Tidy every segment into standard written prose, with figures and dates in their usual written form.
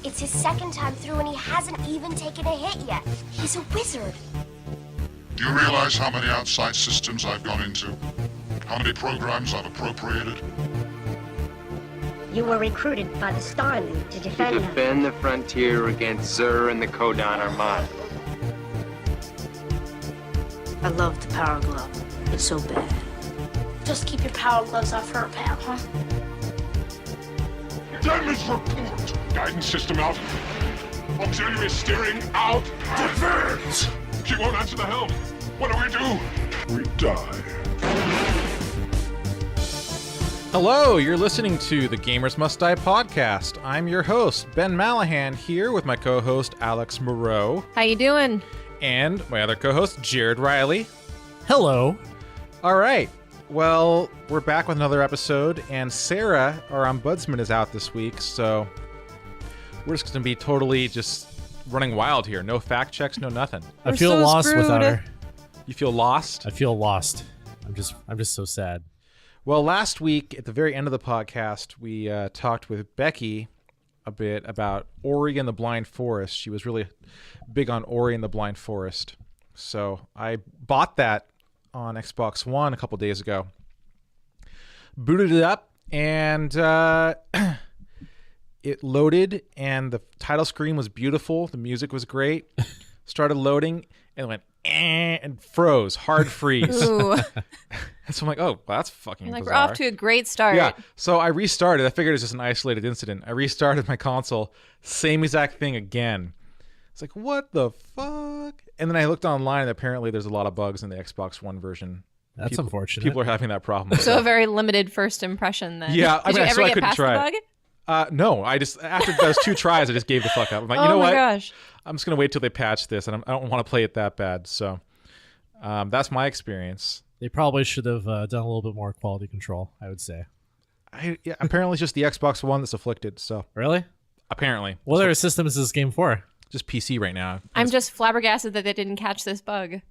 It's his second time through and he hasn't even taken a hit yet. He's a wizard. Do you realize how many outside systems I've gone into? How many programs I've appropriated? You were recruited by the Star League to defend the frontier against Zur and the Kodan Armada. I love the Power Glove. It's so bad. Just keep your Power Gloves off her, pal, huh? Damage report! Guidance system out. Auxiliary steering out. Defense! She won't answer the helm. What do? We die. Hello, you're listening to the Gamers Must Die podcast. I'm your host, Ben Malahan, here with my co-host, Alex Moreau. How you doing? And my other co-host, Jared Riley. Hello. All right. Well, we're back with another episode, and Sarah, our ombudsman, is out this week, so we're just going to be totally just running wild here. No fact checks, no nothing. I feel so lost screwed. without her. You feel lost? I feel lost. I'm just so sad. Well, last week, at the very end of the podcast, we talked with Becky a bit about Ori and the Blind Forest. She was really big on Ori and the Blind Forest. So I bought that on Xbox One a couple days ago. Booted it up, and it loaded, and the title screen was beautiful. The music was great. Started loading, and it went, and froze. Hard freeze. Ooh. So I'm like, oh, well, that's fucking Like, bizarre. we're off to a great start. Yeah, so I restarted. I figured it was just an isolated incident. I restarted my console, same exact thing again. It's like, what the fuck? And then I looked online, and apparently there's a lot of bugs in the Xbox One version. That's unfortunate. People are having that problem. So a very limited first impression then. Yeah, Did you ever I get couldn't past try the it. bug? No, I just, after those 2 tries, I just gave the fuck up. I'm like, you know Oh my what? gosh. I'm just going to wait till they patch this, and I don't want to play it that bad. So that's my experience. They probably should have done a little bit more quality control, I would say. Apparently it's just the Xbox One that's afflicted. So Really? apparently. What other system is this game for? Just PC right now. I'm just flabbergasted that they didn't catch this bug.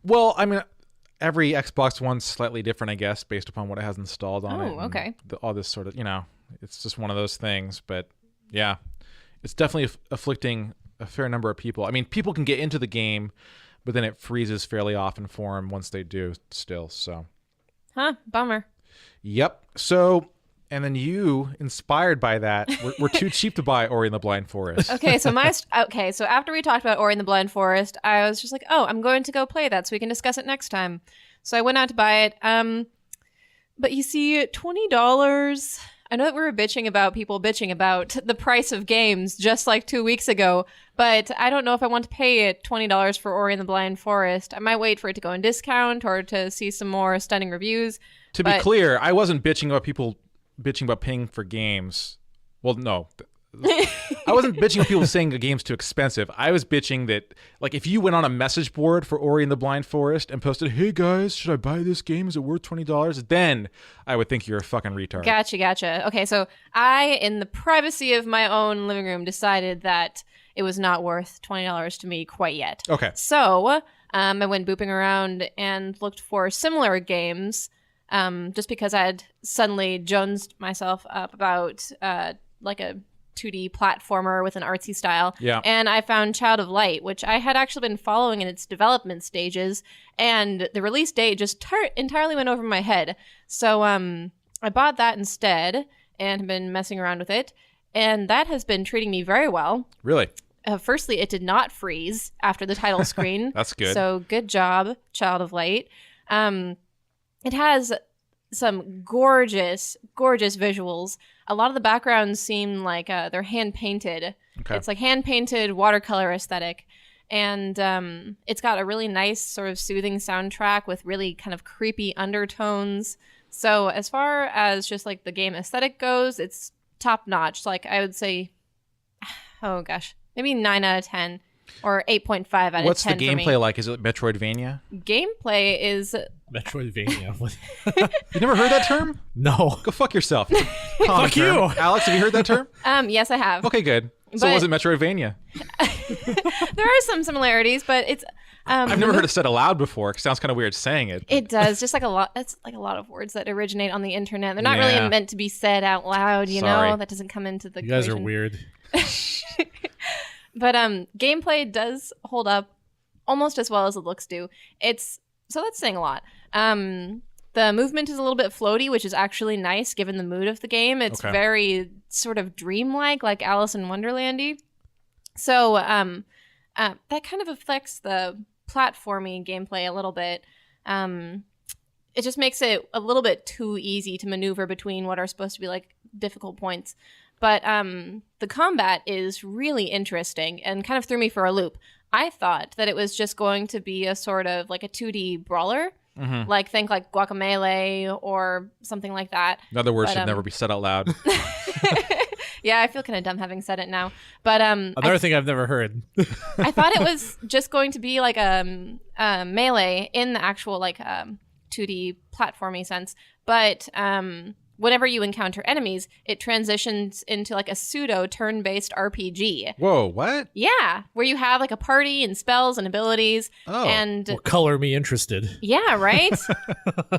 Well, I mean, every Xbox One's slightly different, I guess, based upon what it has installed on it. Oh, okay. All this sort of, it's just one of those things. But yeah, it's definitely afflicting a fair number of people. I mean, people can get into the game, but then it freezes fairly often for them once they do still. So, Huh? Bummer. yep. So, and then you, inspired by that, we're too cheap to buy Ori and the Blind Forest. Okay, so so after we talked about Ori and the Blind Forest, I was just like, oh, I'm going to go play that so we can discuss it next time. So I went out to buy it. But you see, $20. I know that we were bitching about the price of games just like 2 weeks ago, but I don't know if I want to pay it $20 for Ori and the Blind Forest. I might wait for it to go on discount or to see some more stunning reviews. To be clear, I wasn't bitching about people bitching about paying for games. Well, no. I wasn't bitching about people saying the game's too expensive. I was bitching that, like, if you went on a message board for Ori and the Blind Forest and posted, hey guys, should I buy this game? Is it worth $20? Then I would think you're a fucking retard. Gotcha. Okay, so I, in the privacy of my own living room, decided that it was not worth $20 to me quite yet. Okay. So I went booping around and looked for similar games, just because I had suddenly jonesed myself up about like a 2D platformer with an artsy style. Yeah. And I found Child of Light, which I had actually been following in its development stages, and the release date just entirely went over my head. So I bought that instead and have been messing around with it, and that has been treating me very well. Really? Firstly, it did not freeze after the title screen. That's good. So good job, Child of Light. It has some gorgeous visuals. A lot of the backgrounds seem like they're hand-painted. Okay. It's like hand-painted watercolor aesthetic. And it's got a really nice sort of soothing soundtrack with really kind of creepy undertones. So as far as just like the game aesthetic goes, it's top-notch. Like I would say, oh gosh, maybe 9 out of 10 or 8.5 out of 10. What's the gameplay like? Is it Metroidvania? Gameplay is... Metroidvania. You never heard that term? No. Go fuck yourself. It's a common Fuck term. you. Alex, have you heard that term? Yes, I have. Okay, good. So But- was it Metroidvania? There are some similarities, but I've never heard it said aloud before. It sounds kind of weird saying it. It does. Just like a lot. It's like a lot of words that originate on the internet. They're not Yeah. really meant to be said out loud. You Sorry. know, that doesn't come into the. You guys are equation. weird. But gameplay does hold up almost as well as the looks do. That's saying a lot. The movement is a little bit floaty, which is actually nice given the mood of the game. It's very sort of dreamlike, like Alice in Wonderlandy. So that kind of affects the platforming gameplay a little bit. It just makes it a little bit too easy to maneuver between what are supposed to be like difficult points. But the combat is really interesting and kind of threw me for a loop. I thought that it was just going to be a sort of like a 2D brawler. Mm-hmm. Like think like Guacamelee or something like that. Another word should never be said out loud. Yeah, I feel kind of dumb having said it now. But another thing I've never heard. I thought it was just going to be like a Melee in the actual like 2D platformy sense. But whenever you encounter enemies, it transitions into like a pseudo turn-based RPG. Whoa, what? Yeah, where you have like a party and spells and abilities. Oh. And Well, color me interested. yeah, right?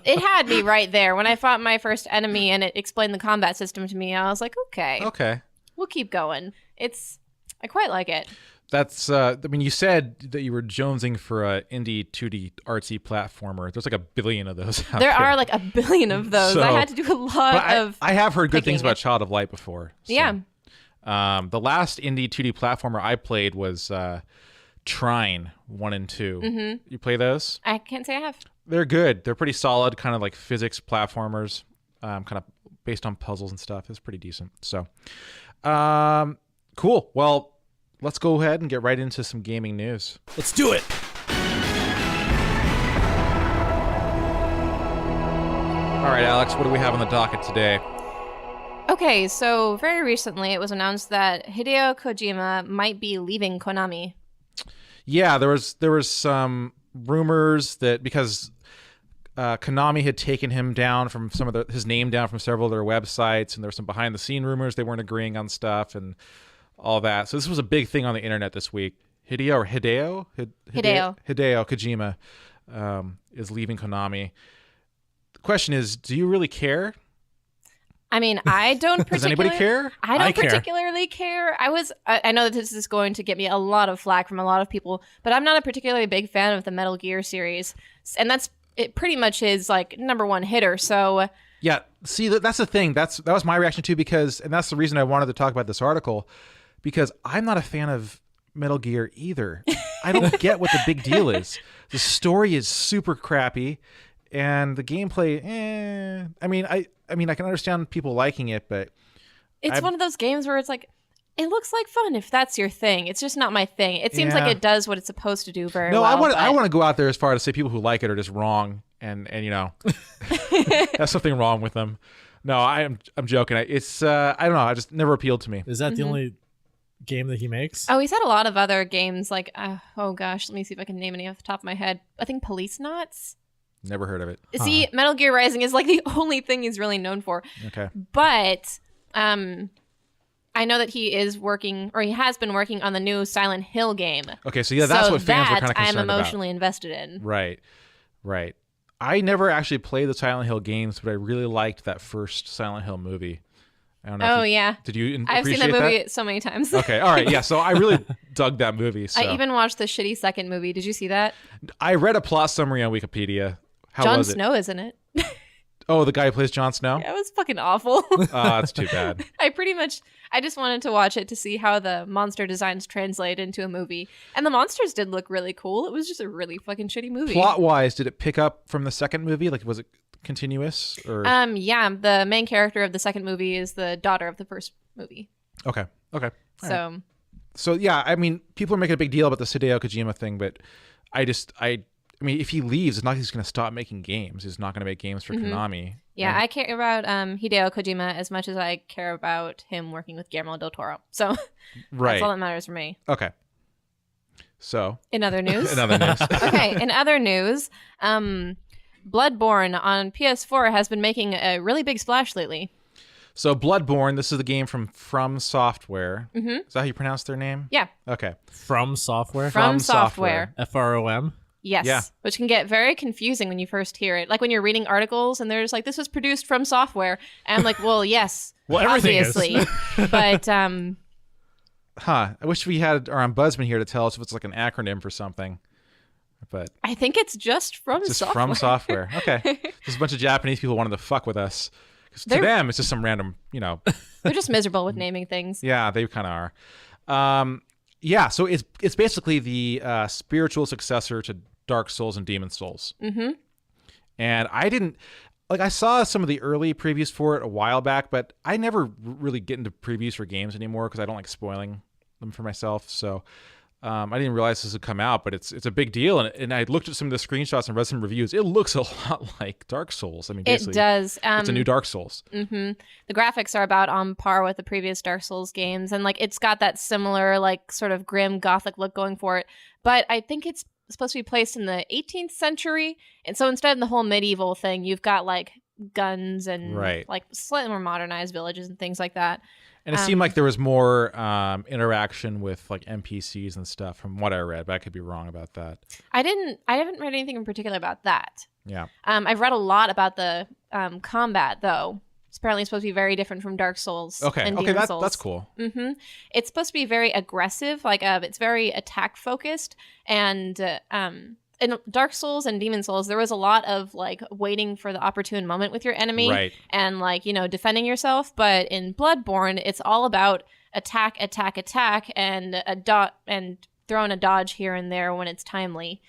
It had me right there. When I fought my first enemy and it explained the combat system to me, I was like, okay, we'll keep going. I quite like it. That's, I mean, you said that you were jonesing for a indie 2D artsy platformer. There's like a billion of those out there. There are like a billion of those. So, I had to do a lot of I have heard good things picking. about Child of Light before. So. Yeah. The last indie 2D platformer I played was Trine 1 and 2. Mm-hmm. You play those? I can't say I have. They're good. They're pretty solid, kind of like physics platformers, kind of based on puzzles and stuff. It's pretty decent. So, cool. Well, let's go ahead and get right into some gaming news. Let's do it. All right, Alex, what do we have on the docket today? Okay, so very recently it was announced that Hideo Kojima might be leaving Konami. Yeah, there was some rumors that because Konami had taken him down from his name down from several of their websites, and there were some behind the scene rumors they weren't agreeing on stuff and all that. So this was a big thing on the internet this week. Hideo Kojima is leaving Konami. The question is, do you really care? I mean, I don't particularly... Does anybody care? I don't care. particularly care. I know that this is going to get me a lot of flack from a lot of people, but I'm not a particularly big fan of the Metal Gear series. And it pretty much is like number one hitter, so... Yeah, see, that's the thing. That was my reaction too, and that's the reason I wanted to talk about this article, because I'm not a fan of Metal Gear either. I don't get what the big deal is. The story is super crappy, and the gameplay, I mean, I can understand people liking it, but it's one of those games where it's like, it looks like fun if that's your thing. It's just not my thing. It seems like it does what it's supposed to do very well. No, I want to go out there as far as say people who like it are just wrong, and you know, there's something wrong with them. No, I'm joking. It's I don't know. I just never appealed to me. Is that the only game that he makes? Oh, he's had a lot of other games like, oh gosh, let me see if I can name any off the top of my head. I think Police Knots. Never heard of it. See, Metal Gear Rising is like the only thing he's really known for. Okay. But I know that he is working, or he has been working on the new Silent Hill game. Okay, so yeah, that's what fans were kind of concerned I'm emotionally invested in. Right. I never actually played the Silent Hill games, but I really liked that first Silent Hill movie. I don't know. Yeah. Did you I've seen appreciate that movie so many times. Okay, all right, yeah. So I really dug that movie. So. I even watched the shitty second movie. Did you see that? I read a plot summary on Wikipedia. How Jon was it? Snow is in it. Oh, the guy who plays Jon Snow? Yeah, it was fucking awful. That's too bad. I just wanted to watch it to see how the monster designs translate into a movie. And the monsters did look really cool. It was just a really fucking shitty movie. Plot-wise, did it pick up from the second movie? Like, was it continuous? Or? Yeah, the main character of the second movie is the daughter of the first movie. Okay. So yeah, I mean, people are making a big deal about the Hideo Kojima thing, but I mean, if he leaves, it's not like he's going to stop making games. He's not going to make games for Konami. Yeah, I care about Hideo Kojima as much as I care about him working with Guillermo del Toro. So that's all that matters for me. Okay. So in other news. Okay, in other news, Bloodborne on PS4 has been making a really big splash lately. So Bloodborne, this is the game from Software. Mm-hmm. Is that how you pronounce their name? Yeah. Okay. From Software? From Software. FROM? Yes. Yeah. Which can get very confusing when you first hear it. Like when you're reading articles and there's like, this was produced from Software. And I'm like, well, yes. Well, everything obviously. is. But I wish we had our ombudsman here to tell us if it's like an acronym for something. But I think it's just from just Software. from Software. Okay. There's a bunch of Japanese people wanted to fuck with us. 'Cause to them, it's just some random, They're just miserable with naming things. Yeah, they kind of are. Yeah, so it's basically the spiritual successor to Dark Souls and Demon Souls. Mm-hmm. And I saw some of the early previews for it a while back, but I never really get into previews for games anymore because I don't like spoiling them for myself. So I didn't realize this would come out, but it's a big deal. And I looked at some of the screenshots and read some reviews. It looks a lot like Dark Souls. I mean, basically, it does. It's a new Dark Souls. Mm-hmm. The graphics are about on par with the previous Dark Souls games, and like it's got that similar like sort of grim gothic look going for it. But I think it's supposed to be placed in the 18th century, and so instead of the whole medieval thing, you've got like guns and like slightly more modernized villages and things like that. And it seemed like there was more interaction with like NPCs and stuff from what I read, but I could be wrong about that. I haven't read anything in particular about that. Yeah. I've read a lot about the combat though. It's apparently supposed to be very different from Dark Souls. And Demon Souls. That's cool. Mm-hmm. It's supposed to be very aggressive, like it's very attack focused, and in Dark Souls and Demon Souls, there was a lot of like waiting for the opportune moment with your enemy and like, defending yourself. But in Bloodborne, it's all about attack, and and throwing a dodge here and there when it's timely.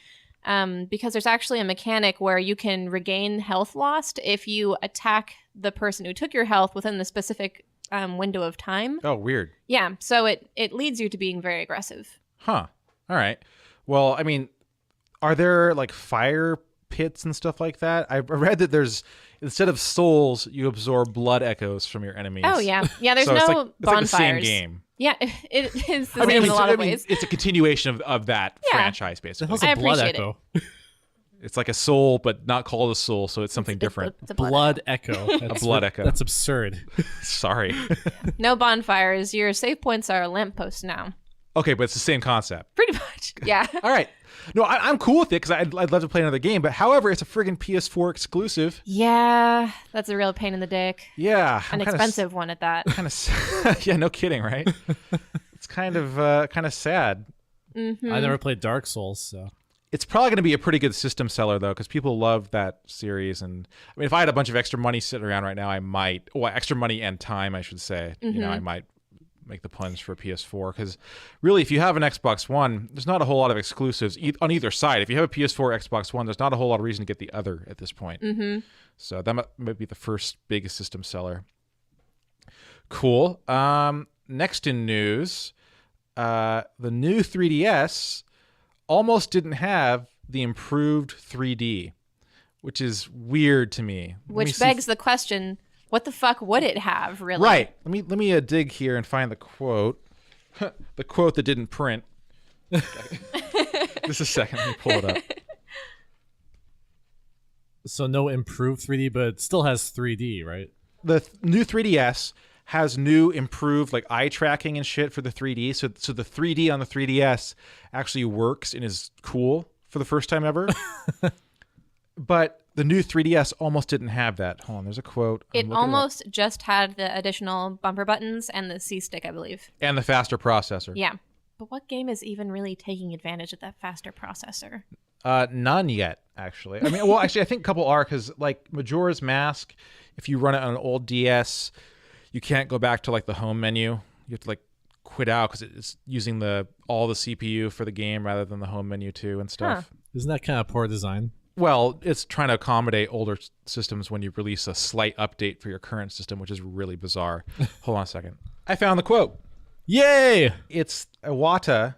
Because there's actually a mechanic where you can regain health lost if you attack the person who took your health within the specific window of time. Oh, weird. Yeah, so it leads you to being very aggressive. Huh. All right. Well, I mean, are there like fire pits and stuff like that? I read that there's, instead of souls, you absorb blood echoes from your enemies. Oh, yeah. Yeah, there's so no it's bonfires. like the same game. Yeah, it is the same in a lot of ways. It's a continuation of that franchise, basically. I appreciate blood echo. It's like a soul, but not called a soul, so it's something different. It's a blood echo. A blood echo. That's absurd. Sorry. No bonfires. Your save points are a lamppost now. Okay, but it's the same concept. Pretty much, yeah. All right. No, I'm cool with it because I'd love to play another game. But however, it's a friggin' PS4 exclusive. Yeah, that's a real pain in the dick. Yeah, an expensive one at that. Kind of, yeah, no kidding, right? It's kind of sad. Mm-hmm. I never played Dark Souls, so it's probably going to be a pretty good system seller though, because people love that series. And I mean, if I had a bunch of extra money sitting around right now, I might, extra money and time, I should say. Mm-hmm. I might make the plunge for a PS4 because really, if you have an Xbox One, there's not a whole lot of exclusives on either side. If you have a PS4, Xbox One, there's not a whole lot of reason to get the other at this point. Mm-hmm. So that might be the first big system seller. Cool. Next in news, the new 3DS almost didn't have the improved 3D, which is weird to me. Which begs the question, what the fuck would it have, really? Right. Let me dig here and find the quote. The quote that didn't print. Just a second. Let me pull it up. So no improved 3D, but it still has 3D, right? The new 3DS has new improved like eye tracking and shit for the 3D. So the 3D on the 3DS actually works and is cool for the first time ever. But the new 3DS almost didn't have that. Hold on, there's a quote. It almost just had the additional bumper buttons and the C-stick, I believe. And the faster processor. Yeah. But what game is even really taking advantage of that faster processor? None yet, actually. I mean, well, actually, I think a couple are, because like Majora's Mask, if you run it on an old DS, you can't go back to like the home menu. You have to like quit out because it's using all the CPU for the game rather than the home menu too and stuff. Huh. Isn't that kind of poor design? Well, it's trying to accommodate older systems when you release a slight update for your current system, which is really bizarre. Hold on a second. I found the quote. Yay! It's Iwata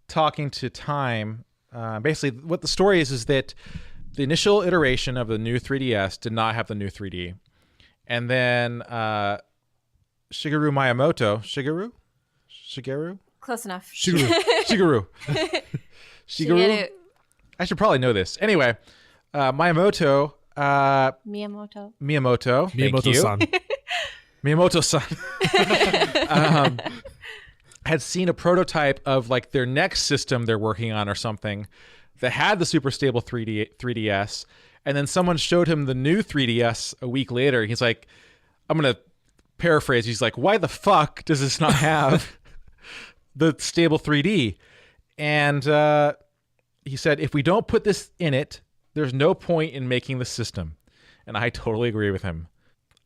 talking to Time. Basically, what the story is that the initial iteration of the new 3DS did not have the new 3D. And then Shigeru Miyamoto. Shigeru? Close enough. Shigeru. Shigeru? I should probably know this. Anyway, Miyamoto. Miyamoto. Thank you. Miyamoto-san. Miyamoto-san, had seen a prototype of like their next system they're working on or something that had the super stable 3DS, and then someone showed him the new 3DS a week later. He's like, I'm gonna paraphrase. He's like, why the fuck does this not have the stable 3D? And he said, if we don't put this in it, there's no point in making the system. And I totally agree with him.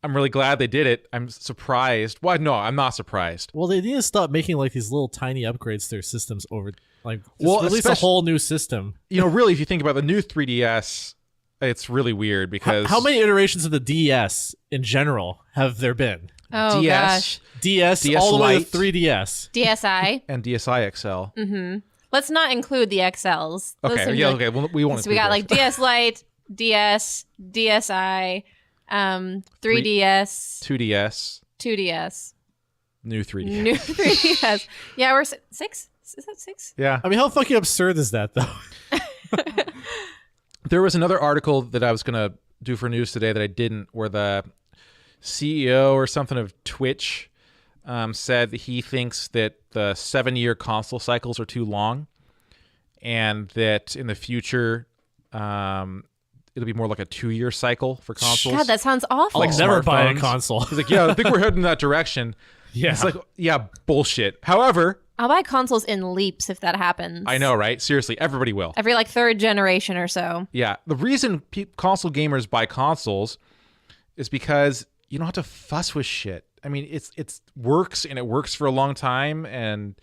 I'm really glad they did it. I'm surprised. Well, no, I'm not surprised. Well, they need to stop making like these little tiny upgrades to their systems over, like, just Well, release a whole new system. You know, really, if you think about the new 3DS, it's really weird because How many iterations of the DS in general have there been? Oh, DS, gosh. DS, DS all the way to Lite. 3DS. DSi. and DSi XL. Let's not include the XLs. Those Okay, seem yeah, like- okay. Well, we won't. So we got like DS Lite, DS, DSi, 3DS, 2DS, 2DS, new 3DS. new 3DS. Yeah, we're 6. Is that 6? Yeah. I mean, how fucking absurd is that, though? There was another article that I was gonna do for news today that I didn't, where the CEO or something of Twitch said that he thinks that the 7-year console cycles are too long, and that in the future it'll be more like a 2-year cycle for consoles. God, that sounds awful. Like I'll never buy a smartphones. console. He's like, yeah, I think we're heading in that direction. Yeah. It's like, yeah, bullshit. However, I'll buy consoles in leaps if that happens. I know, right? Seriously, everybody will. Every like 3rd generation or so. Yeah, the reason console gamers buy consoles is because you don't have to fuss with shit. I mean, it's works, and it works for a long time, and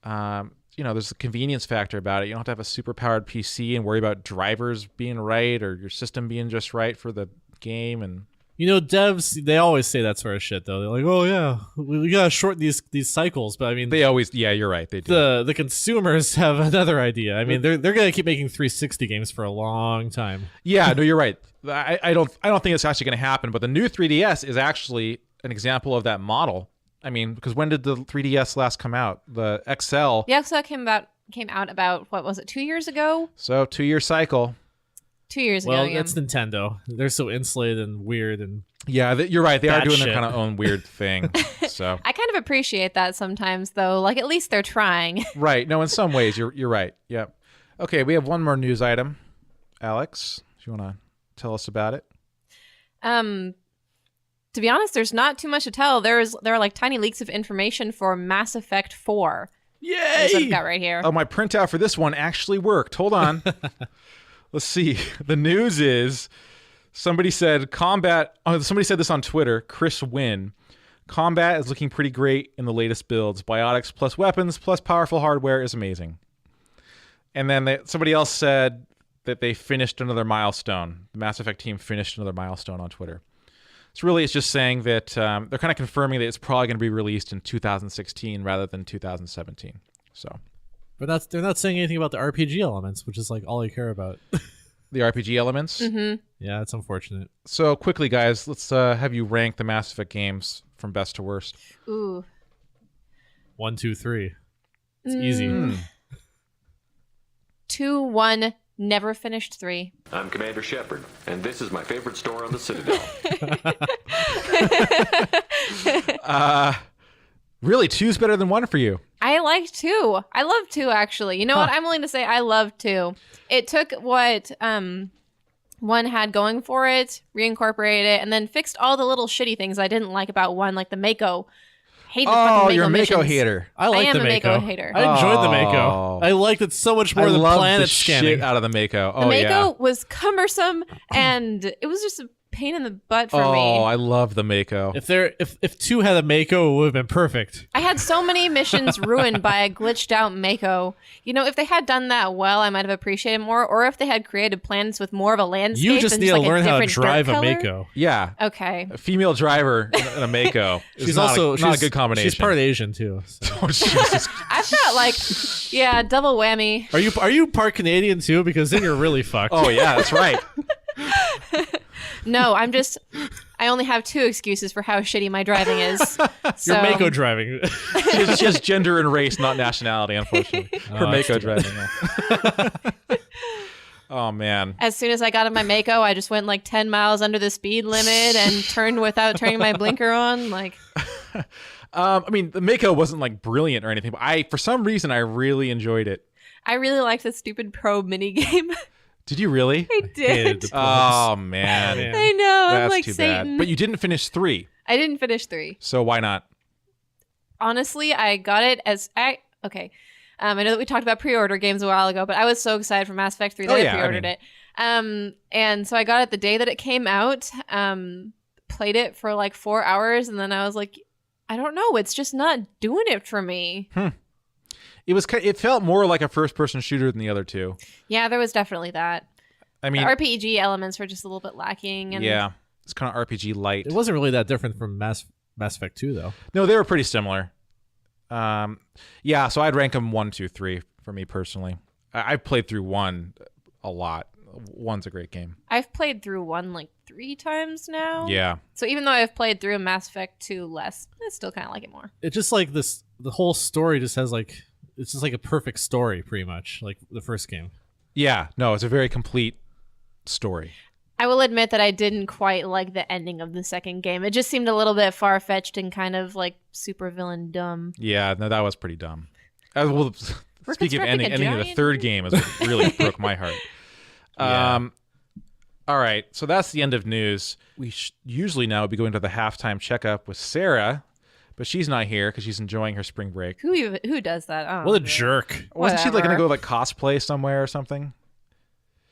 you know, there's a convenience factor about it. You don't have to have a super powered PC and worry about drivers being right or your system being just right for the game. And You know, devs, they always say that sort of shit, though. They're like, oh, yeah, we gotta shorten these cycles. But I mean, they always, yeah, you're right. They do. the consumers have another idea. I mean, they're gonna keep making 360 games for a long time. Yeah, no, you're right. I don't think it's actually going to happen. But the new 3DS is actually an example of that model. I mean, because when did the 3DS last come out? The XL. The XL came out about, what was it, 2 years ago? So 2-year cycle. 2 years Well, ago. Yeah. that's Nintendo. They're so insulated and weird, and Yeah, you're right. They are Bad doing shit. their kind of own weird thing. So I kind of appreciate that sometimes, though. Like, at least they're trying. right. No, in some ways, you're right. Yep. Okay, we have one more news item. Alex, if you want to tell us about it. To be honest, there's not too much to tell. There are like tiny leaks of information for Mass Effect 4. yay! That's what I've got right here. Oh, my printout for this one actually worked. Hold on. Let's see. The news is somebody said combat. Oh, somebody said this on Twitter. Chris Wynn. Combat is looking pretty great in the latest builds. Biotics plus weapons plus powerful hardware is amazing. And then somebody else said that they finished another milestone. The Mass Effect team finished another milestone on Twitter. So really, it's just saying that they're kind of confirming that it's probably going to be released in 2016 rather than 2017. So, But they're not saying anything about the RPG elements, which is like all I care about. the RPG elements. Mm-hmm. Yeah, that's unfortunate. So quickly, guys, let's have you rank the Mass Effect games from best to worst. Ooh. 1, 2, 3. It's easy. 2, 1, never finished 3. I'm Commander Shepard, and this is my favorite store on the Citadel. Really, 2's better than 1 for you. I liked 2. I love 2, actually. You know what? I'm willing to say I love 2. It took what 1 had going for it, reincorporated it, and then fixed all the little shitty things I didn't like about 1, like the Mako. Hate the fucking Mako you're a Mako missions. hater. I like am the a Mako Mako. hater. I enjoyed the Oh. Mako. I liked it so much more I than love planet the scanning. shit out of the Mako. The Oh, Mako yeah. was cumbersome, and it was just a pain in the butt for Oh, me. I love the Mako. If 2 had a Mako, it would have been perfect. I had so many missions ruined by a glitched out Mako. You know, if they had done that well, I might have appreciated more. Or if they had created planets with more of a landscape. You just and need to like learn how to different dirt drive a color. Mako. Yeah. Okay. A female driver in a Mako is She's not also not a good combination. She's part Asian too. So. Oh, Jesus. I've got like, yeah, double whammy. Are you part Canadian too? Because then you're really fucked. Oh, yeah, that's right. No, I only have 2 excuses for how shitty my driving is. So, You're Mako driving. It's just gender and race, not nationality, unfortunately. For that's Mako too driving. Yeah. Oh, man. As soon as I got in my Mako, I just went like 10 miles under the speed limit and turned without turning my blinker on. Like, I mean, the Mako wasn't like brilliant or anything, but for some reason, I really enjoyed it. I really liked the stupid probe mini game. Did you really? I did. Oh, man. I know. I'm That's like too Satan. bad. But you didn't finish 3. I didn't finish 3. So why not? Honestly, I got it as okay. I know that we talked about pre-order games a while ago, but I was so excited for Mass Effect 3 that I pre-ordered it. And so I got it the day that it came out. Played it for like 4 hours, and then I was like, I don't know, it's just not doing it for me. It felt more like a first-person shooter than the other two. Yeah, there was definitely that. I mean, the RPG elements were just a little bit lacking. And yeah, it's kind of RPG light. It wasn't really that different from Mass Effect 2, though. No, they were pretty similar. Yeah, so I'd rank them 1, 2, 3 for me personally. I've played through 1 a lot. 1's a great game. I've played through 1 like 3 times now. Yeah. So even though I've played through Mass Effect 2 less, I still kind of like it more. It's just like this. The whole story just has like, it's just like a perfect story, pretty much, like the first game. Yeah. No, it's a very complete story. I will admit that I didn't quite like the ending of the second game. It just seemed a little bit far-fetched and kind of like super villain dumb. Yeah, no, that was pretty dumb. Well, speaking of ending of the third game is what really broke my heart. Yeah. All right, so that's the end of news. We usually now be going to the halftime checkup with Sarah, but she's not here because she's enjoying her spring break. Who does that? I don't What a know. jerk. Wasn't she like going to go like cosplay somewhere or something?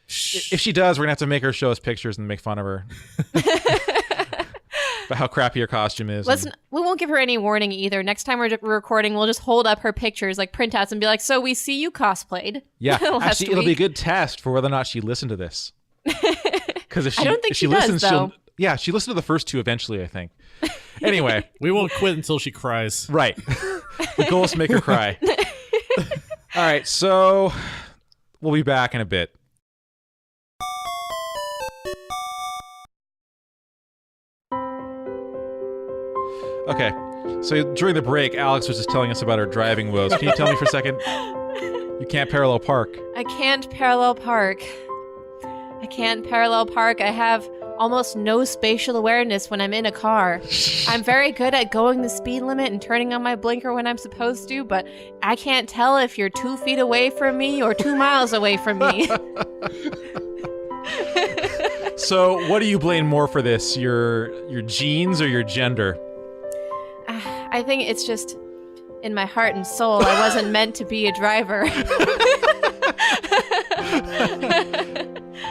If she does, we're going to have to make her show us pictures and make fun of her. About how crappy her costume is. We won't give her any warning either. Next time we're recording, we'll just hold up her pictures, like printouts, and be like, so we see you cosplayed. Yeah, last actually, it'll be a week." good test for whether or not she listened to this. Because if I don't think if she listens, does, though. she listened to the first 2 eventually, I think. Anyway. We won't quit until she cries. Right. The goal is to make her cry. All right, so we'll be back in a bit. Okay, so during the break, Alex was just telling us about her driving woes. Can you tell me for a second? You can't parallel park. I can't parallel park. I have almost no spatial awareness when I'm in a car. I'm very good at going the speed limit and turning on my blinker when I'm supposed to, but I can't tell if you're 2 feet away from me or 2 miles away from me. So what do you blame more for this? Your genes or your gender? I think it's just in my heart and soul. I wasn't meant to be a driver.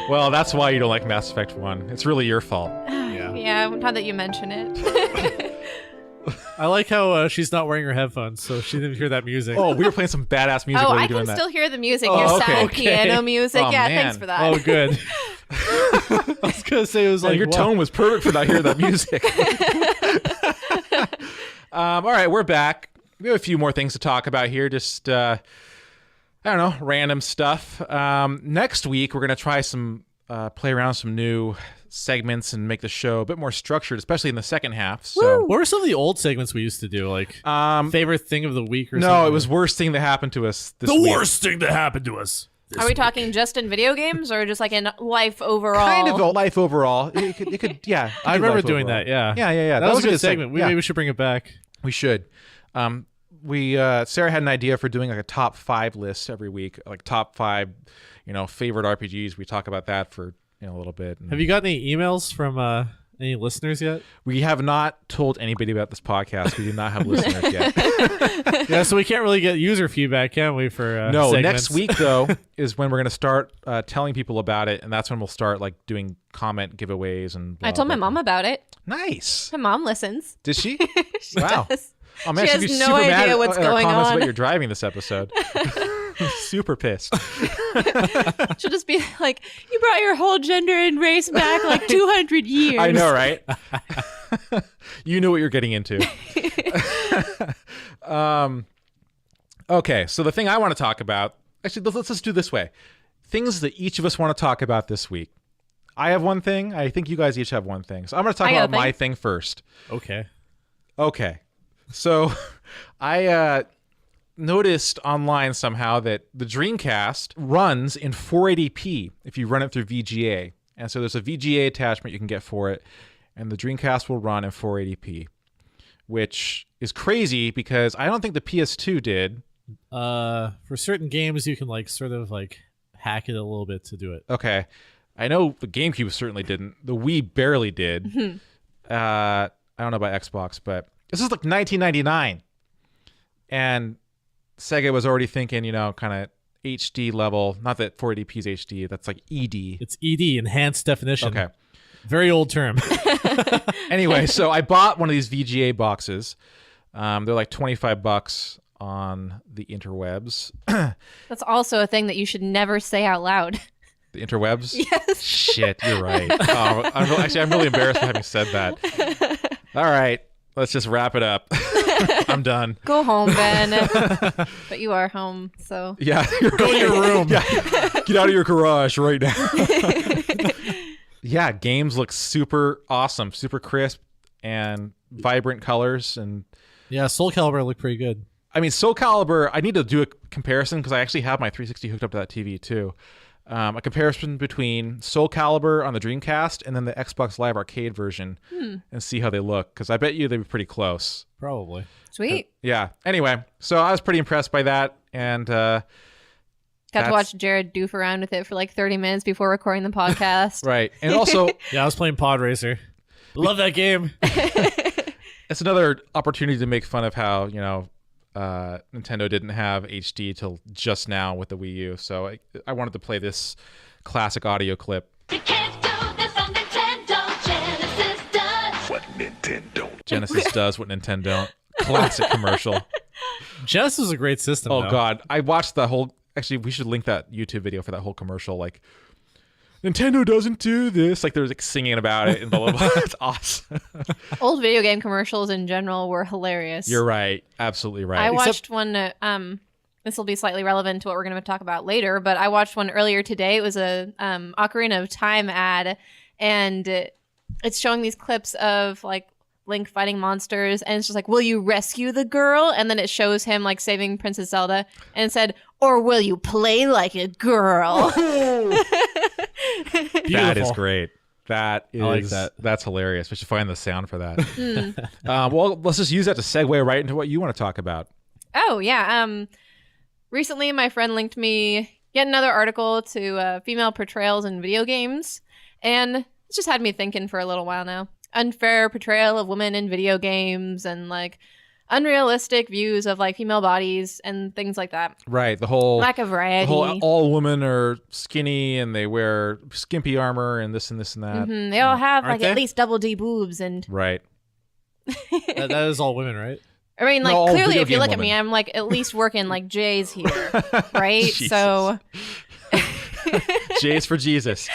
Well, that's why you don't like Mass Effect 1. It's really your fault. Yeah, now that you mention it. I like how she's not wearing her headphones, so she didn't hear that music. Oh, we were playing some badass music while you I were doing can that. still hear the music. Oh, Your okay. sad Okay. piano music. Oh, Yeah, man. thanks for that. Oh, good. I was going to say it was like, Your wow. tone was perfect for not hearing that music. All right, we're back. We have a few more things to talk about here. Just, I don't know, random stuff. Next week, we're going to try play around with some new segments and make the show a bit more structured, especially in the second half. So, What were some of the old segments we used to do? Like, favorite thing of the week or something? no, it was worst thing that happened to us this week. the worst thing that happened to us. Are we talking just in video games or just like in life overall? Kind of life overall. It could yeah. it I could be remember life doing overall. that, yeah. Yeah. That was a good segment. Yeah. Maybe we should bring it back. We should. Sarah had an idea for doing like a top 5 list every week, like top 5, favorite RPGs. We talk about that for a little bit. And Have you got any emails from any listeners yet? we have not told anybody about this podcast. We do not have listeners yet. Yeah, so we can't really get user feedback, can we? For No, segments? next week though is when we're going to start telling people about it, and that's when we'll start like doing comment giveaways and. I told my mom about it. Nice. My mom listens. Did she? She Wow. does. Oh man, She she'd has be no super mad idea what's at our going comments on. about your driving this episode. Super pissed. She'll just be like, "You brought your whole gender and race back like 200 years." I know, right? You knew what you're getting into. Okay, so the thing I want to talk about, actually, let's just do it this way. Things that each of us want to talk about this week. I have one thing. I think you guys each have one thing. So I'm going to talk I got about a my thing. thing first. Okay. Okay. So I noticed online somehow that the Dreamcast runs in 480p if you run it through VGA. And so there's a VGA attachment you can get for it, and the Dreamcast will run in 480p, which is crazy because I don't think the PS2 did. For certain games, you can like sort of like hack it a little bit to do it. Okay. I know the GameCube certainly didn't. The Wii barely did. I don't know about Xbox, but this is like 1999. And Sega was already thinking, kind of HD level. Not that 480p is HD. That's like ED. It's ED, enhanced definition. Okay. Very old term. Anyway, so I bought one of these VGA boxes. They're like $25 on the interwebs. That's also a thing that you should never say out loud. The interwebs? Yes. Shit, you're right. I'm really embarrassed for having said that. All right, let's just wrap it up. I'm done. Go home, Ben. But you are home, so. Yeah. Go to your room. Yeah. Get out of your garage right now. Yeah, games look super awesome, super crisp, and vibrant colors. And yeah, Soul Calibur looked pretty good. I mean, Soul Calibur, I need to do a comparison because I actually have my 360 hooked up to that TV too. A comparison between Soul Calibur on the Dreamcast and then the Xbox Live Arcade version and see how they look, because I bet you they'd be pretty close. Probably. Sweet. Yeah. Anyway, so I was pretty impressed by that, and got to watch Jared doof around with it for like 30 minutes before recording the podcast. Right. And also, yeah, I was playing Pod Racer. Love that game. It's another opportunity to make fun of how, Nintendo didn't have HD till just now with the Wii U. So I wanted to play this classic audio clip. You can't do this on Nintendo. Genesis does what Nintendo. Genesis does what Nintendo don't. Classic commercial. Genesis is a great system. Oh, though. God. I watched the whole... Actually, we should link that YouTube video for that whole commercial. Like, Nintendo doesn't do this. Like, they're like singing about it and blah, blah, blah. It's awesome. Old video game commercials in general were hilarious. You're right. Absolutely right. I watched one, this will be slightly relevant to what we're going to talk about later, but I watched one earlier today. It was a Ocarina of Time ad, and it's showing these clips of, like, Link fighting monsters, and it's just like, will you rescue the girl? And then it shows him, like, saving Princess Zelda, and it said, or will you play like a girl? That is great. That is, I like that. That's hilarious. We should find the sound for that. Well, let's just use that to segue right into what you want to talk about. Oh, yeah. Recently, my friend linked me yet another article to female portrayals in video games, and it's just had me thinking for a little while now. Unfair portrayal of women in video games, and like unrealistic views of like female bodies and things like that. Right. The whole lack of variety. The whole, all women are skinny and they wear skimpy armor and this and this and that. Mm-hmm. They all have Aren't like at they? least double D boobs and. Right. That is all women, right? I mean, like, No, all clearly, video if you game look at me, women. I'm like at least working like J's here, right? Jesus. So. J's for Jesus.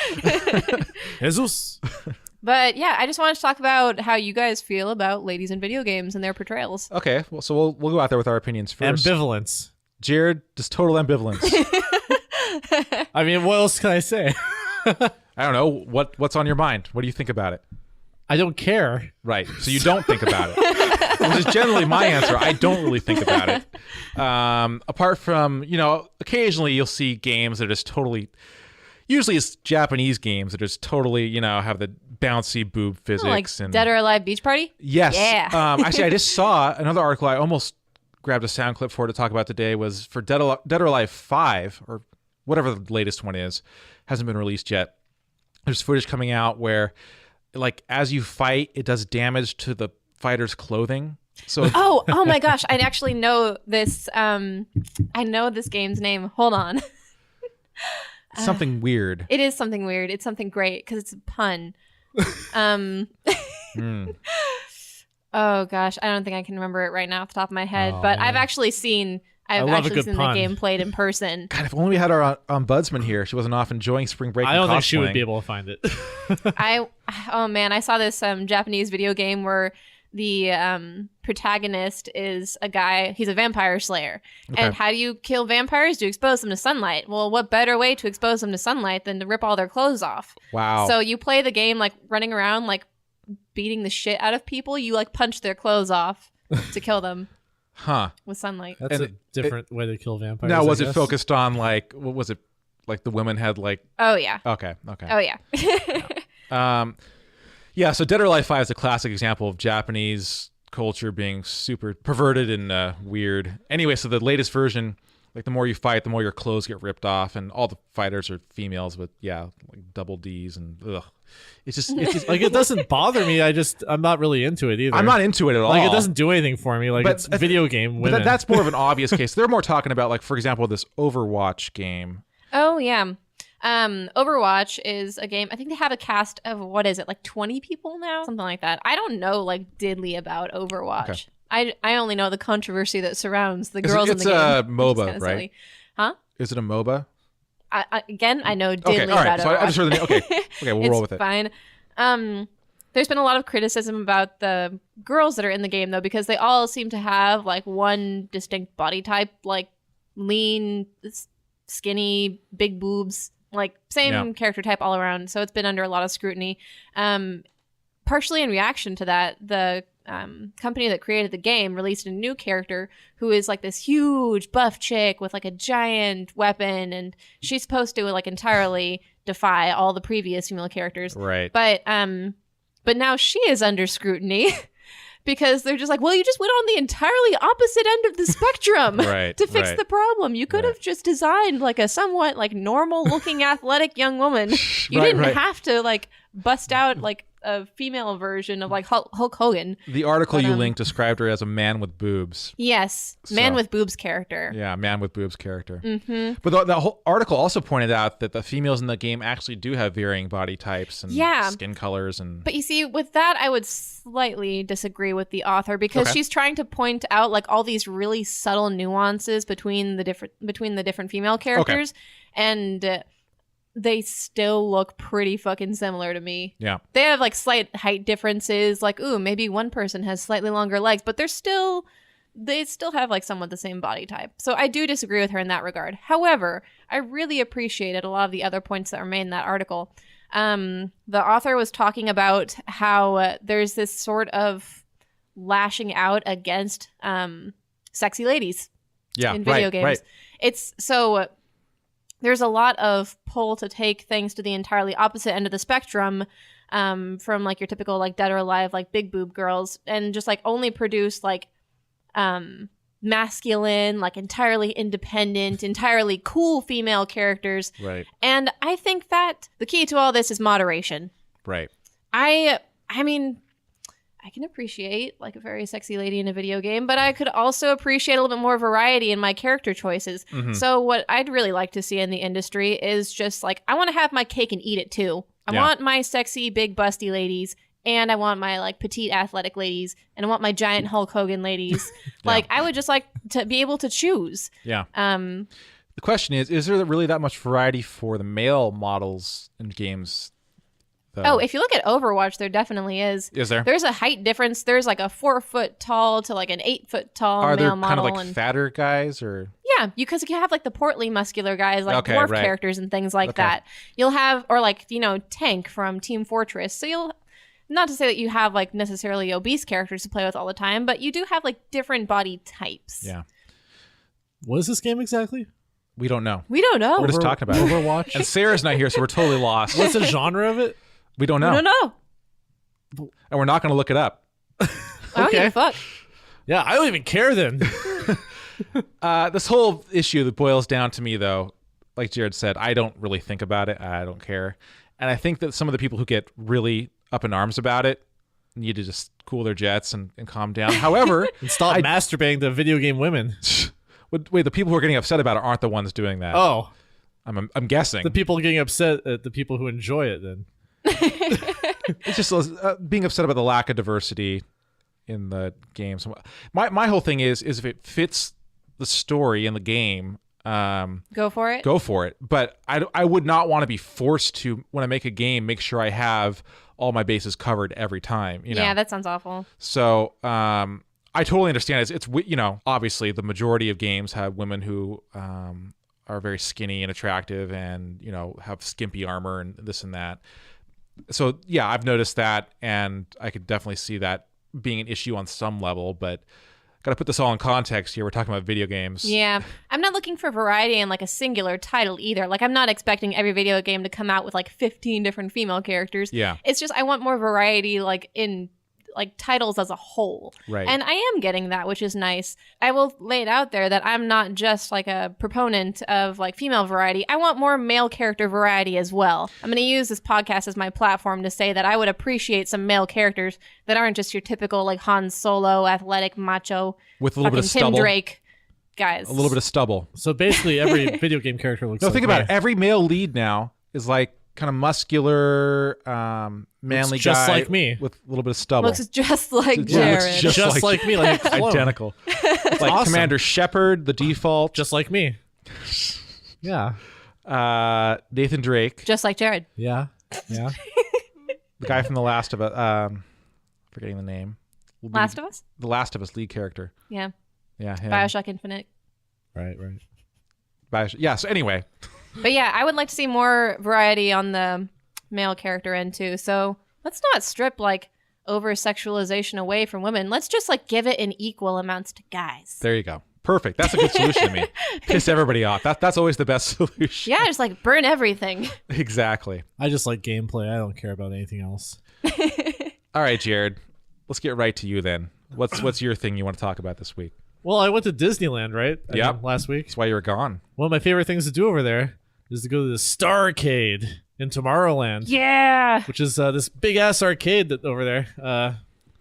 Jesus. But yeah, I just wanted to talk about how you guys feel about ladies in video games and their portrayals. Okay, well, so we'll go out there with our opinions first. Ambivalence. Jared, just total ambivalence. I mean, what else can I say? I don't know what's on your mind. What do you think about it? I don't care. Right. So you don't think about it, which is generally my answer. I don't really think about it. Apart from, occasionally you'll see games that are just totally. Usually it's Japanese games that just totally, have the bouncy boob physics. Like and Dead or Alive Beach Party? Yes. Yeah. Actually, I just saw another article. I almost grabbed a sound clip for it to talk about today. Was for Dead or Alive 5 or whatever the latest one is. Hasn't been released yet. There's footage coming out where, like, as you fight, it does damage to the fighter's clothing. So Oh my gosh! I actually know this. I know this game's name. Hold on. something weird. It is something weird. It's something great because it's a pun. Oh gosh, I don't think I can remember it right now off the top of my head. Oh, but man. I've actually seen love a good the pun. game played in person. God, if only we had our ombudsman here. She wasn't off enjoying spring break. I and don't think she would cosplaying. be able to find it. Oh man, I saw this Japanese video game where the protagonist is a guy. He's a vampire slayer. Okay. And how do you kill vampires? Do you expose them to sunlight? Well, what better way to expose them to sunlight than to rip all their clothes off? Wow. So you play the game like running around, like beating the shit out of people. You like punch their clothes off to kill them. Huh. with sunlight. That's And a different way to kill vampires. Now, was I it guess. focused on like what was it? Like the women had like. Oh yeah. Okay. Oh yeah. Yeah. So Dead or Alive 5 is a classic example of Japanese culture being super perverted and weird. Anyway, so the latest version, like the more you fight, the more your clothes get ripped off, and all the fighters are females with like double D's and ugh. It's just Like it doesn't bother me. I'm not really into it either. I'm not into it at all. Like it doesn't do anything for me. Like But it's video game women. But that's more of an obvious case. They're more talking about like, for example, this Overwatch game. Oh yeah. Overwatch is a game. I think they have a cast of what is it, like 20 people now, something like that. I don't know like diddly about Overwatch. Okay. I only know the controversy that surrounds the girls in the game. It's a which is MOBA, kinda right? silly. Huh? Is it a MOBA? Again, I know diddly Okay, all right. about So I just heard the name. Okay, we'll it's roll with it. Fine. There's been a lot of criticism about the girls that are in the game though, because they all seem to have like one distinct body type, like lean, skinny, big boobs, like same character type all around. So it's been under a lot of scrutiny. Partially in reaction to that, the company that created the game released a new character who is like this huge buff chick with like a giant weapon, and she's supposed to like entirely defy all the previous female characters. Right. But now she is under scrutiny because they're just like, well, you just went on the entirely opposite end of the spectrum Right, to fix right. the problem. You could have just designed like a somewhat like normal looking athletic young woman. You Right, didn't right. have to like bust out like a female version of like Hulk Hogan. The article you linked described her as a man with boobs. Yes, man So- with boobs character. Yeah, man with boobs character. Mm-hmm. But the whole article also pointed out that the females in the game actually do have varying body types and skin colors. And But you see, with that, I would slightly disagree with the author because she's trying to point out like all these really subtle nuances between the different female characters, and they still look pretty fucking similar to me. Yeah. They have like slight height differences, like ooh, maybe one person has slightly longer legs, but they still have like somewhat the same body type. So I do disagree with her in that regard. However, I really appreciated a lot of the other points that were made in that article. The author was talking about how there's this sort of lashing out against sexy ladies in video games. Right. It's so there's a lot of pull to take things to the entirely opposite end of the spectrum, from like your typical like Dead or Alive like big boob girls, and just like only produce like masculine, like entirely independent, entirely cool female characters. Right. And I think that the key to all this is moderation. Right. I mean, I can appreciate like a very sexy lady in a video game, but I could also appreciate a little bit more variety in my character choices. Mm-hmm. So what I'd really like to see in the industry is just like, I want to have my cake and eat it too. I want my sexy, big, busty ladies, and I want my like petite, athletic ladies, and I want my giant Hulk Hogan ladies. Like, I would just like to be able to choose. Yeah. The question is there really that much variety for the male models in games? Oh, if you look at Overwatch, there definitely is. Is there? There's a height difference. There's like a 4 foot tall to like an 8 foot tall Are there male kind of model. like fatter guys or? Yeah, because you have like the portly muscular guys, like Okay, dwarf right. characters and things like that. You'll have, or like, Tank from Team Fortress. So you'll, not to say that you have like necessarily obese characters to play with all the time, but you do have like different body types. Yeah. What is this game exactly? We don't know. We don't know. We're just talking about Overwatch. And Sarah's not here, so we're totally lost. What's the genre of it? We don't know. We don't know. And we're not going to look it up. Okay, fuck. Yeah, I don't even care then. This whole issue that boils down to me, though, like Jared said, I don't really think about it. I don't care. And I think that some of the people who get really up in arms about it need to just cool their jets and calm down. However, And stop masturbating to video game women. wait, the people who are getting upset about it aren't the ones doing that. Oh, I'm guessing. the people getting upset at the people who enjoy it then. It's just being upset about the lack of diversity in the games. My whole thing is if it fits the story in the game, Go for it. go for it. But I would not want to be forced to, when I make a game, make sure I have all my bases covered every time. You know? Yeah, that sounds awful. So I totally understand. It's obviously the majority of games have women who are very skinny and attractive and have skimpy armor and this and that. So yeah, I've noticed that, and I could definitely see that being an issue on some level. But Got to put this all in context here. We're talking about video games. Yeah. I'm not looking for variety in like a singular title either. Like I'm not expecting every video game to come out with like 15 different female characters. Yeah. It's just I want more variety like in like titles as a whole. Right. And I am getting that, which is nice. I will lay it out there that I'm not just like a proponent of like female variety. I want more male character variety as well. I'm going to use this podcast as my platform to say that I would appreciate some male characters that aren't just your typical like Han Solo, athletic, macho, with a little bit of Tim stubble. Drake guys. A little bit of stubble. So basically, every video game character looks. No, like think about me. it. Every male lead now is like kind of muscular, manly Looks just guy like me. with a little bit of stubble. Looks just like Yeah, Jared. looks Just like me, like a clone. identical. Like awesome. Commander Shepard, the default. Just like me. Yeah. Nathan Drake, Just like Jared. Yeah. the guy from The Last of Us. Forgetting the name. Last of Us? The Last of Us lead character. Yeah. Yeah, him. Bioshock Infinite. Right. Yeah. So anyway, But yeah, I would like to see more variety on the male character end too. So let's not strip like over sexualization away from women. Let's just like give it in equal amounts to guys. there you go. Perfect. That's a good solution to me. Piss everybody off. That's always the best solution. Yeah, just like burn everything. Exactly. I just like gameplay. I don't care about anything else. All right, Jared. Let's get right to you then. What's your thing you want to talk about this week? Well, I went to Disneyland, right? Yep. Last week. That's why you were gone. One of my favorite things to do over there is to go to the Starcade in Tomorrowland. Yeah. Which is this big ass arcade that over there.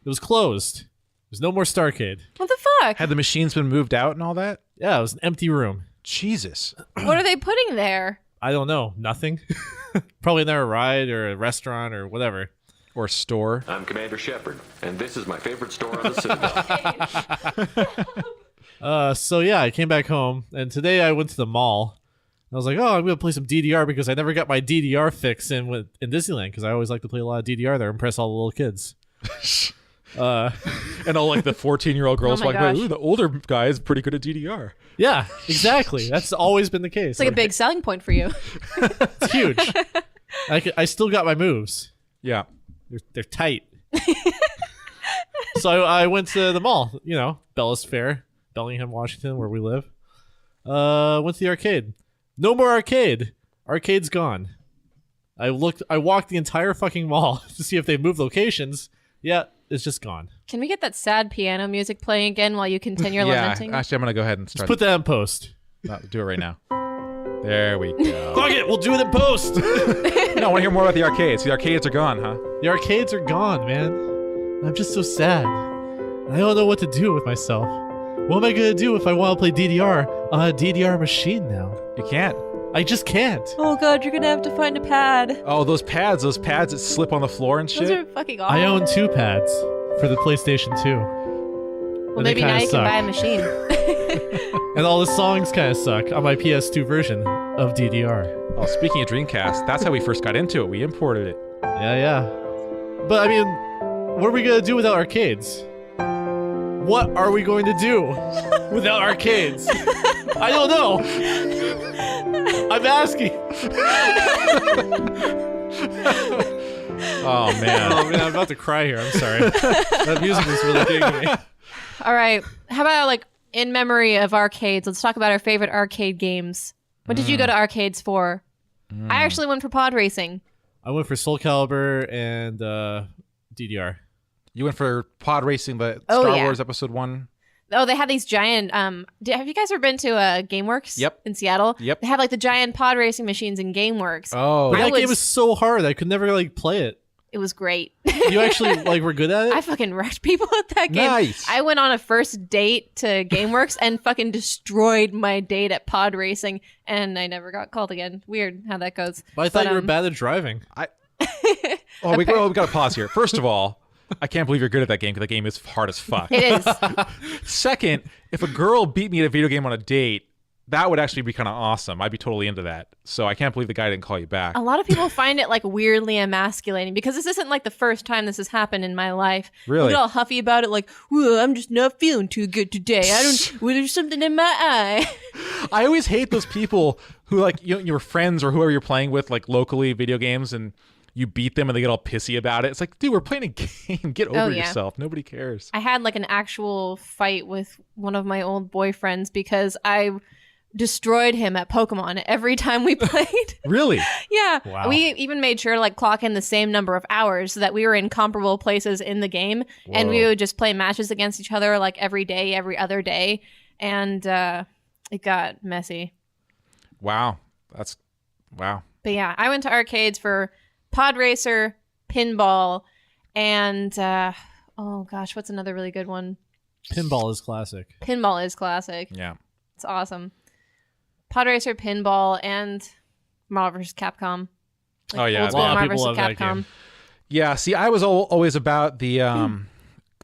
It was closed. There's no more Starcade. What the fuck? Had the machines been moved out and all that? Yeah, it was an empty room. Jesus. What are they putting there? I don't know. Nothing. Probably another ride or a restaurant or whatever. Or a store. I'm Commander Shepard, and this is my favorite store on the Citadel. So yeah, I came back home, and today I went to the mall. I was like, oh, I'm gonna play some DDR because I never got my DDR fix in Disneyland because I always like to play a lot of DDR there, impress all the little kids. And all like the 14-year-old girls Oh my like, gosh. ooh, the older guy is pretty good at DDR. Yeah, exactly. That's always been the case. It's like a big selling point for you. It's huge. I still got my moves. Yeah. They're tight. So I went to the mall, Bellis Fair, Bellingham, Washington, where we live. Went to the arcade. No more arcade. Arcade's gone. I walked the entire fucking mall to see if they moved locations. Yeah, it's just gone. Can we get that sad piano music playing again while you continue Yeah. lamenting? Actually, I'm going to go ahead and Just start. put that in post. No, do it right now. There we go. Fuck it, we'll do it in post. No, I want to hear more about the arcades. The arcades are gone, huh? The arcades are gone, man. I'm just so sad. I don't know what to do with myself. What am I gonna do if I want to play DDR on a DDR machine now? You can't. I just can't. Oh god, you're gonna have to find a pad. Oh, those pads that slip on the floor and Those shit. are fucking awful. I own 2 pads for the PlayStation 2. Well, and they maybe now kinda you suck. can buy a machine. And all the songs kind of suck on my PS2 version of DDR. Oh, speaking of Dreamcast, that's how we first got into it. We imported it. Yeah. But I mean, what are we gonna do without arcades? What are we going to do without arcades? I don't know. I'm asking. Oh, man. Oh man, I'm about to cry here. I'm sorry. That music is really getting to me. All right. How about like in memory of arcades? Let's talk about our favorite arcade games. What did you go to arcades for? I actually went for pod racing. I went for Soul Calibur and DDR. You went for pod racing, the Oh, Star yeah. Wars Episode 1. Oh, they have these giant. Have you guys ever been to GameWorks? Yep. In Seattle. Yep. They have like the giant pod racing machines in GameWorks. Oh. But I that game was- was so hard. I could never play it. It was great. You actually were good at it? I fucking wrecked people at that game. Nice. I went on a first date to GameWorks and fucking destroyed my date at pod racing, and I never got called again. Weird how that goes. But I thought you were um, bad at driving. Oh, we got to pause here. First of all, I can't believe you're good at that game because that game is hard as fuck. It is. Second, if a girl beat me at a video game on a date, that would actually be kind of awesome. I'd be totally into that. So I can't believe the guy didn't call you back. A lot of people find it like weirdly emasculating because this isn't like the first time this has happened in my life. Really? We get all huffy about it, like, "Well, I'm just not feeling too good today. Well, there's something in my eye." I always hate those people who like your friends or whoever you're playing with like locally video games and you beat them and they get all pissy about it. It's like, dude, we're playing a game. Get over yeah. yourself. Nobody cares. I had like an actual fight with one of my old boyfriends because I destroyed him at Pokemon every time we played. Really? Yeah. Wow. We even made sure to like clock in the same number of hours so that we were in comparable places in the game. And we Whoa. would just play matches against each other like every day, every other day. And it got messy. Wow. Wow. But yeah, I went to arcades for Pod Racer, Pinball, and oh gosh, what's another really good one? Pinball is classic. Pinball is classic. Yeah. It's awesome. Pod Racer, Pinball, and Marvel vs. Capcom. Oh, yeah. Old school A lot of Marvel people vs. love that Capcom. game. Yeah. See, I was always about the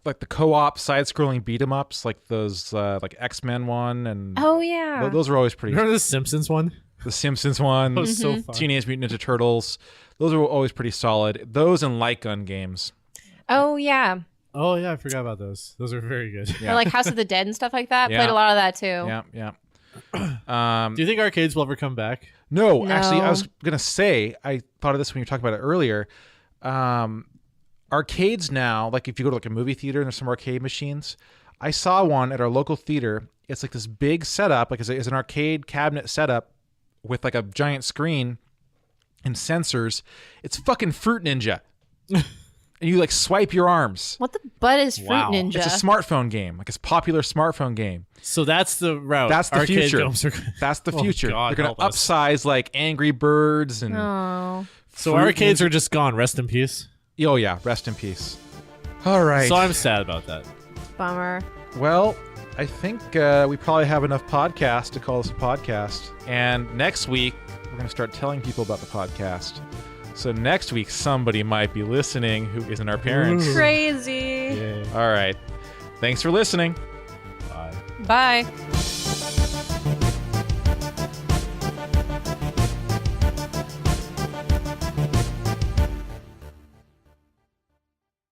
like the co-op side-scrolling beat 'em ups, like those like X-Men one, and Oh yeah. those were always pretty. Remember the Simpsons one? The Simpsons one, That was so fun. Teenage Mutant Ninja Turtles. Those were always pretty solid. Those and light gun games. Oh yeah. Oh yeah, I forgot about those. Those are very good. Yeah. Or like House of the Dead and stuff like that. Yeah. Played a lot of that too. Yeah. Do you think arcades will ever come back? No, actually, I No. was gonna say I thought of this when you were talking about it earlier. Arcades now, like if you go to like a movie theater and there's some arcade machines, I saw one at our local theater. It's like this big setup, like it's an arcade cabinet setup with like a giant screen and sensors. It's fucking Fruit Ninja, and you like swipe your arms. What the butt is Fruit Wow. Ninja? It's a smartphone game, like it's a popular smartphone game. So that's the route. That's the Arcade future. games are- That's the Oh, future. God, They're gonna help us. upsize like Angry Birds and Oh. So Fruit arcades Ninja. are just gone. Rest in peace. Oh yeah, rest in peace. All right. So I'm sad about that. Bummer. Well, I think we probably have enough podcasts to call this a podcast. And next week, we're going to start telling people about the podcast. So next week, somebody might be listening who isn't our parents. Crazy. Yeah. All right. Thanks for listening. Bye. Bye.